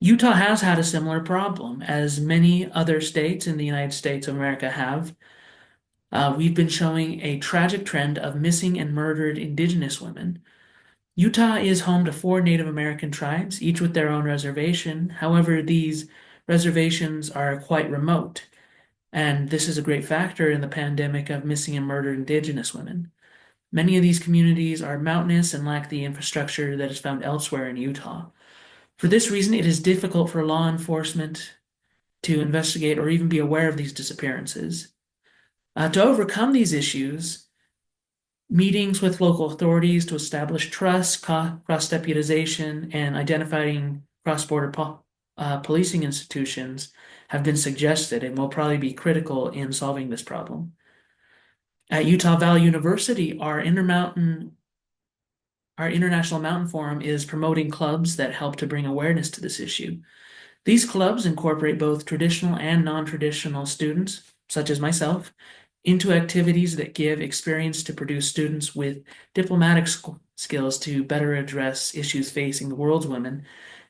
Utah has had a similar problem, as many other states in the United States of America have. We've been showing a tragic trend of missing and murdered indigenous women. Utah is home to 4 Native American tribes, each with their own reservation. However, these reservations are quite remote, and this is a great factor in the pandemic of missing and murdered indigenous women. Many of these communities are mountainous and lack the infrastructure that is found elsewhere in Utah. For this reason, it is difficult for law enforcement to investigate or even be aware of these disappearances. To overcome these issues, meetings with local authorities to establish trust, cross-deputization, and identifying cross-border policing institutions have been suggested and will probably be critical in solving this problem. At Utah Valley University, our International Mountain Forum is promoting clubs that help to bring awareness to this issue. These clubs incorporate both traditional and non-traditional students, such as myself, into activities that give experience to produce students with diplomatic skills to better address issues facing the world's women,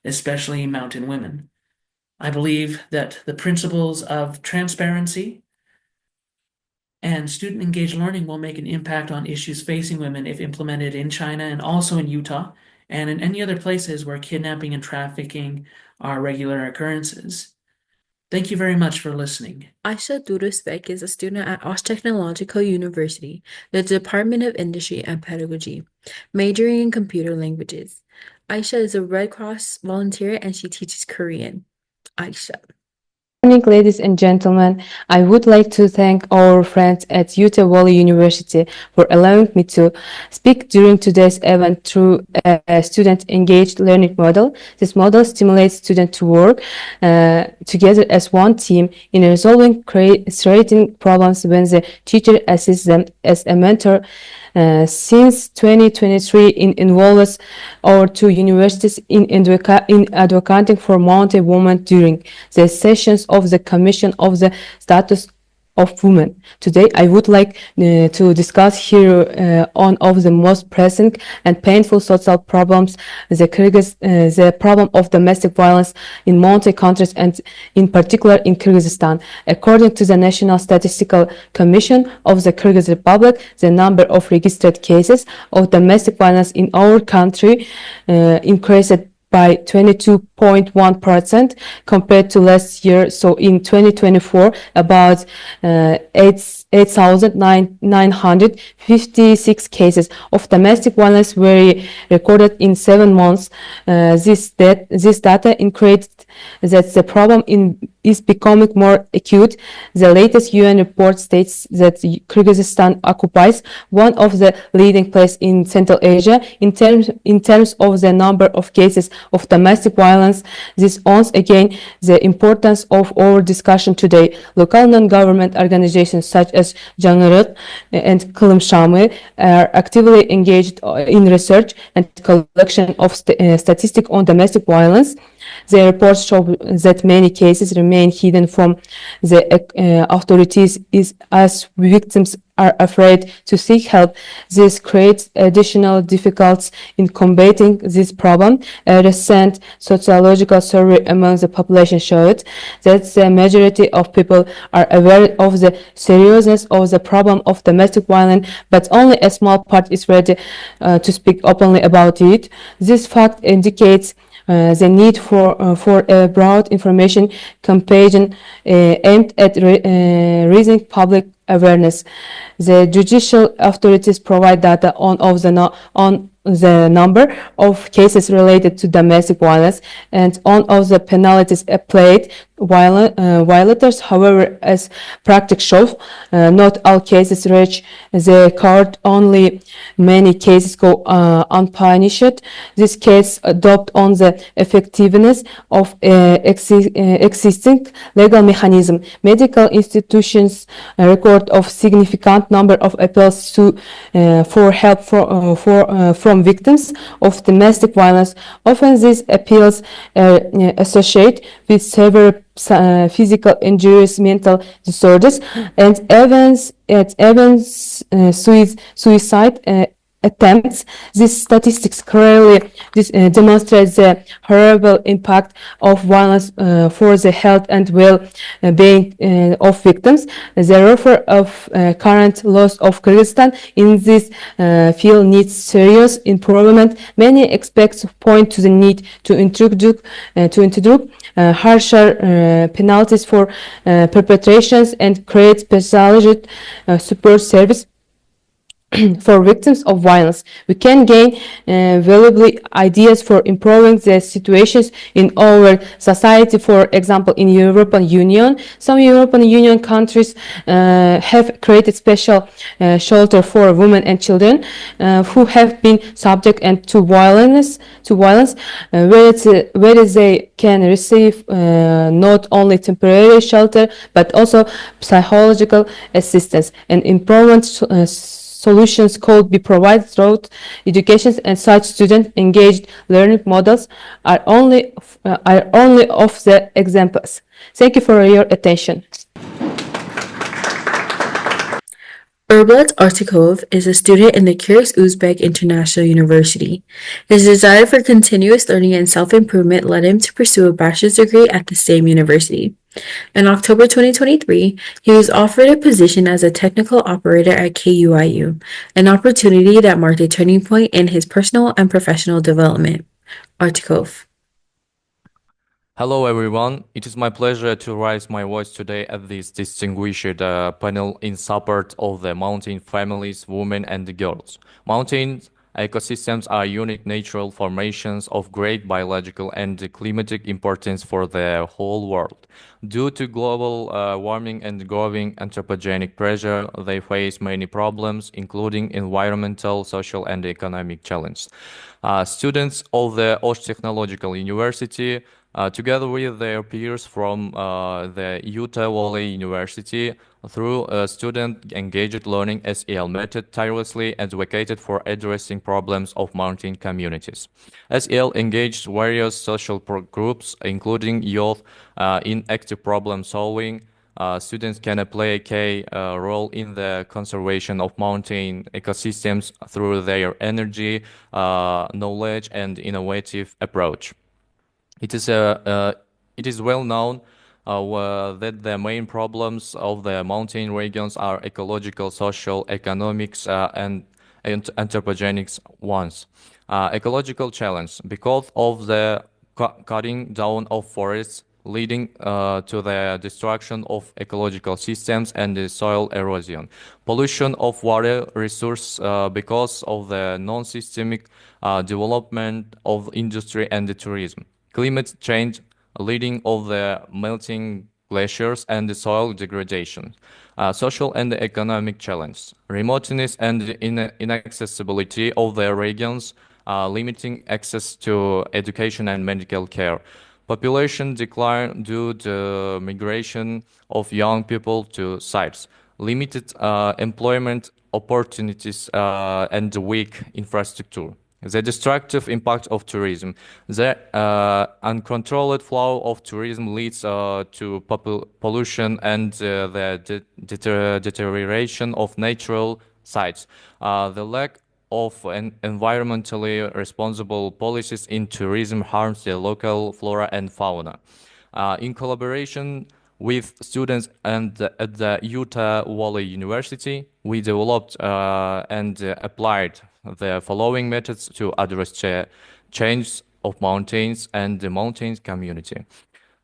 especially mountain women. I believe that the principles of transparency and student-engaged learning will make an impact on issues facing women if implemented in China and also in Utah and in any other places where kidnapping and trafficking are regular occurrences. Thank you very much for listening. Aisha Durusbek is a student at Osh Technological University, the Department of Industry and Pedagogy, majoring in computer languages. Aisha is a Red Cross volunteer and she teaches Korean. Aisha. Good morning, ladies and gentlemen. I would like to thank our friends at Utah Valley University for allowing me to speak during today's event through a student-engaged learning model. This model stimulates students to work together as one team in resolving creating problems when the teacher assists them as a mentor. Since 2023, it involves our 2 universities in advocating for mountain women during the sessions of the Commission of the Status of Women. Today, I would like to discuss here one of the most pressing and painful social problems, the problem of domestic violence in mountain countries and in particular in Kyrgyzstan. According to the National Statistical Commission of the Kyrgyz Republic, the number of registered cases of domestic violence in our country increased by 22.1% compared to last year. So in 2024, about 8 8,956 cases of domestic violence were recorded in 7 months. This data indicates that the problem is becoming more acute. The latest UN report states that Kyrgyzstan occupies one of the leading places in Central Asia in terms of the number of cases of domestic violence. This once again the importance of our discussion today. Local non-government organizations such as Janırık and Kılımşamı are actively engaged in research and collection of statistics on domestic violence. The reports show that many cases remain hidden from the authorities as victims are afraid to seek help. This creates additional difficulties in combating this problem. A recent sociological survey among the population showed that the majority of people are aware of the seriousness of the problem of domestic violence, but only a small part is ready to speak openly about it. This fact indicates the need for a broad information campaign aimed at raising public awareness. The judicial authorities provide data on the number of cases related to domestic violence and on of the penalties applied violators. However, as practice shows, not all cases reach the court. Only many cases go unpunished. This case adopt on the effectiveness of existing legal mechanism. Medical institutions record of significant number of appeals for help from victims of domestic violence. Often these appeals are associated with severe physical injuries, mental disorders, and even suicide attempts. These statistics clearly demonstrate the horrible impact of violence for the health and well-being of victims. The offer of current laws of Kyrgyzstan in this field needs serious improvement. Many experts point to the need to introduce harsher penalties for perpetrations and create specialized support service for victims of violence. We can gain valuable ideas for improving the situations in our society. For example, in European Union, some European Union countries have created special shelter for women and children who have been subject to violence, where they can receive not only temporary shelter but also psychological assistance and improvement. Solutions could be provided throughout education, and such student-engaged learning models are only of the examples. Thank you for your attention. Urblat Artikov is a student in the Kyrgyz Uzbek International University. His desire for continuous learning and self-improvement led him to pursue a bachelor's degree at the same university. In October 2023, he was offered a position as a technical operator at KUIU, an opportunity that marked a turning point in his personal and professional development. Artikov. Hello everyone, it is my pleasure to raise my voice today at this distinguished panel in support of the mountain families, women and girls. Mountain ecosystems are unique natural formations of great biological and climatic importance for the whole world. Due to global warming and growing anthropogenic pressure, they face many problems, including environmental, social, and economic challenges. Students of the Osh Technological University, together with their peers from the Utah Valley University, through student-engaged learning SEL method, tirelessly advocated for addressing problems of mountain communities. SEL engaged various social groups, including youth, in active problem solving. Students can play a key role in the conservation of mountain ecosystems through their energy, knowledge, and innovative approach. It is well known that the main problems of the mountain regions are ecological, social, economics, and anthropogenic ones. Ecological challenge. Because of the cutting down of forests, leading to the destruction of ecological systems and the soil erosion, pollution of water resource because of the non-systemic development of industry and the tourism, climate change leading of the melting glaciers and the soil degradation, social and economic challenges, remoteness and inaccessibility of the regions, limiting access to education and medical care, population decline due to migration of young people to sites, limited employment opportunities, and weak infrastructure. The destructive impact of tourism. The uncontrolled flow of tourism leads to pollution and the deterioration of natural sites. The lack of environmentally responsible policies in tourism harms the local flora and fauna. In collaboration with students at the Utah Valley University, we developed and applied the following methods to address change of mountains and the mountains community.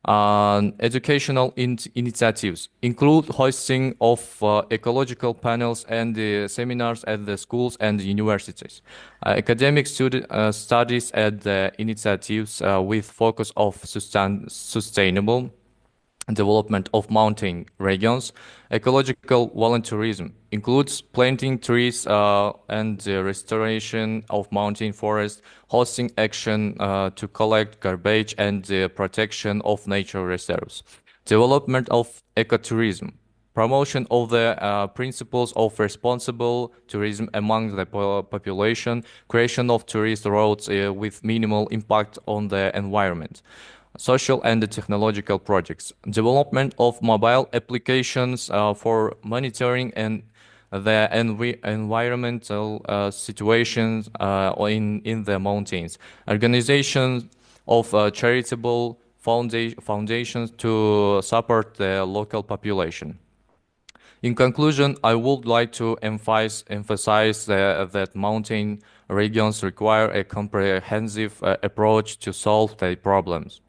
Educational initiatives include hosting of ecological panels and seminars at the schools and universities. Academic studies at the initiatives with focus of sustainable development of mountain regions. Ecological volunteerism includes planting trees and the restoration of mountain forests, hosting action to collect garbage and the protection of nature reserves. Development of ecotourism, promotion of the principles of responsible tourism among the population, creation of tourist routes with minimal impact on the environment. Social and technological projects, development of mobile applications for monitoring and the environmental situations in the mountains, organization of charitable foundations to support the local population. In conclusion, I would like to emphasize that mountain regions require a comprehensive approach to solve their problems.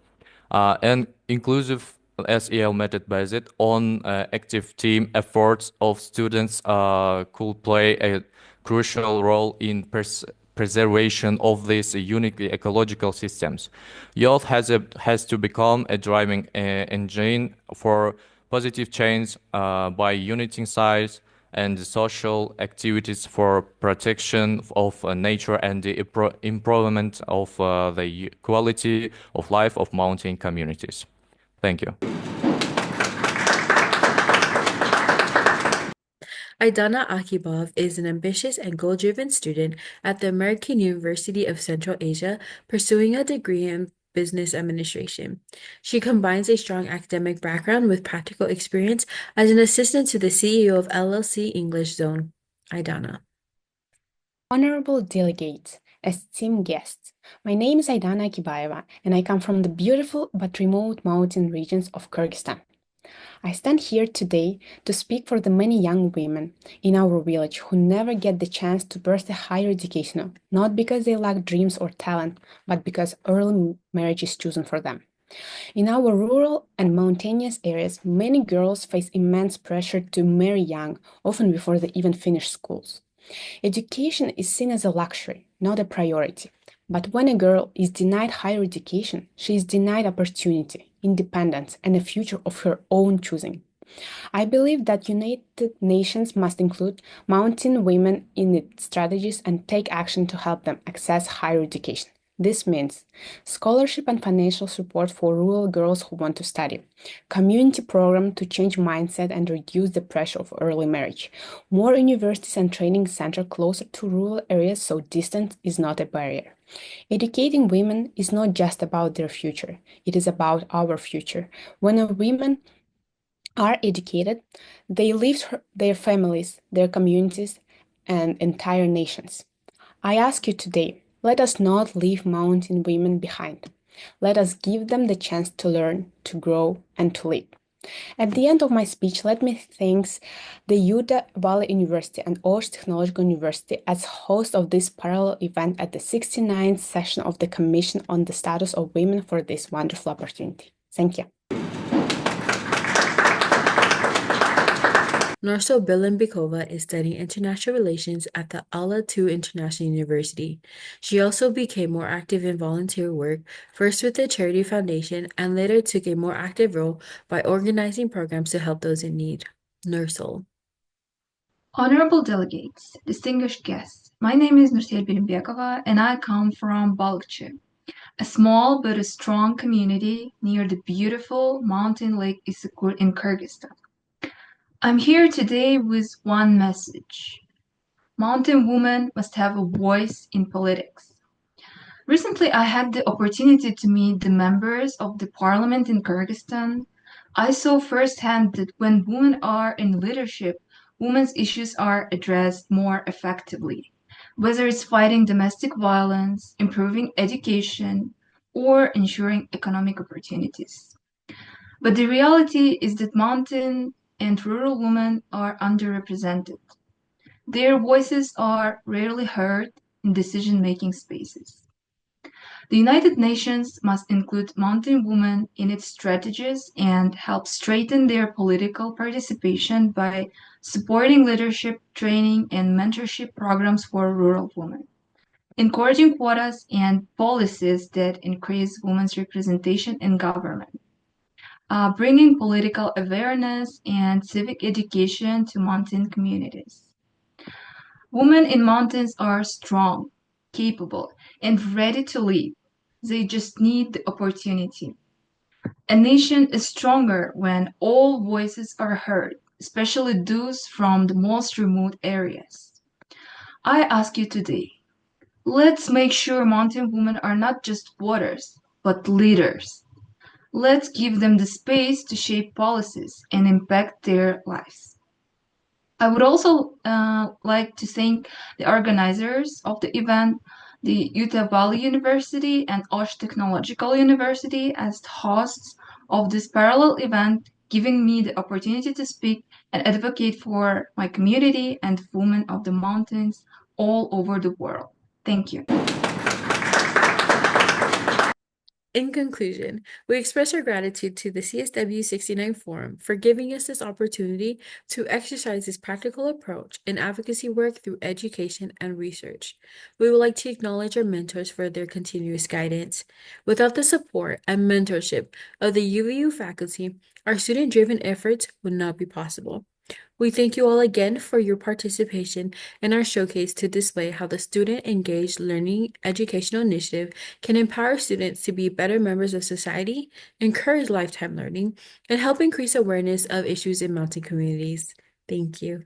And inclusive SEL method based on active team efforts of students could play a crucial role in preservation of these unique ecological systems. Youth has to become a driving engine for positive change by uniting size and social activities for protection of nature and the improvement of the quality of life of mountain communities. Thank you. Aidana Akibov is an ambitious and goal-driven student at the American University of Central Asia, pursuing a degree in business administration. She combines a strong academic background with practical experience as an assistant to the CEO of LLC English Zone. Aidana. Honorable delegates, esteemed guests, my name is Aidana Akibayeva, and I come from the beautiful but remote mountain regions of Kyrgyzstan. I stand here today to speak for the many young women in our village who never get the chance to pursue higher education, not because they lack dreams or talent, but because early marriage is chosen for them. In our rural and mountainous areas, many girls face immense pressure to marry young, often before they even finish schools. Education is seen as a luxury, not a priority. But when a girl is denied higher education, she is denied opportunity, independence, and a future of her own choosing. I believe that United Nations must include mountain women in its strategies and take action to help them access higher education. This means scholarship and financial support for rural girls who want to study, community program to change mindset and reduce the pressure of early marriage, more universities and training centers closer to rural areas so distance is not a barrier. Educating women is not just about their future, it is about our future. When women are educated, they lift their families, their communities, and entire nations. I ask you today, let us not leave mountain women behind. Let us give them the chance to learn, to grow, and to lead. At the end of my speech, let me thank the Utah Valley University and Osh Technological University as host of this parallel event at the 69th session of the Commission on the Status of Women for this wonderful opportunity. Thank you. Norso Bilimbikova is studying international relations at the Ala II International University. She also became more active in volunteer work, first with the Charity Foundation, and later took a more active role by organizing programs to help those in need. Nursel. Honorable delegates, distinguished guests, my name is Nursel Bilimbekova and I come from Balıkçı, a small but a strong community near the beautiful mountain lake Isikur in Kyrgyzstan. I'm here today with one message. Mountain women must have a voice in politics. Recently, I had the opportunity to meet the members of the parliament in Kyrgyzstan. I saw firsthand that when women are in leadership, women's issues are addressed more effectively, whether it's fighting domestic violence, improving education, or ensuring economic opportunities. But the reality is that mountain and rural women are underrepresented. Their voices are rarely heard in decision-making spaces. The United Nations must include mountain women in its strategies and help strengthen their political participation by supporting leadership, training, and mentorship programs for rural women, encouraging quotas and policies that increase women's representation in government, bringing political awareness and civic education to mountain communities. Women in mountains are strong, capable, and ready to lead. They just need the opportunity. A nation is stronger when all voices are heard, especially those from the most remote areas. I ask you today, let's make sure mountain women are not just voters, but leaders. Let's give them the space to shape policies and impact their lives. I would also like to thank the organizers of the event, the Utah Valley University and Osh Technological University as the hosts of this parallel event, giving me the opportunity to speak and advocate for my community and women of the mountains all over the world. Thank you. In conclusion, we express our gratitude to the CSW69 Forum for giving us this opportunity to exercise this practical approach in advocacy work through education and research. We would like to acknowledge our mentors for their continuous guidance. Without the support and mentorship of the UVU faculty, our student-driven efforts would not be possible. We thank you all again for your participation in our showcase to display how the Student-Engaged Learning Educational Initiative can empower students to be better members of society, encourage lifetime learning, and help increase awareness of issues in mountain communities. Thank you.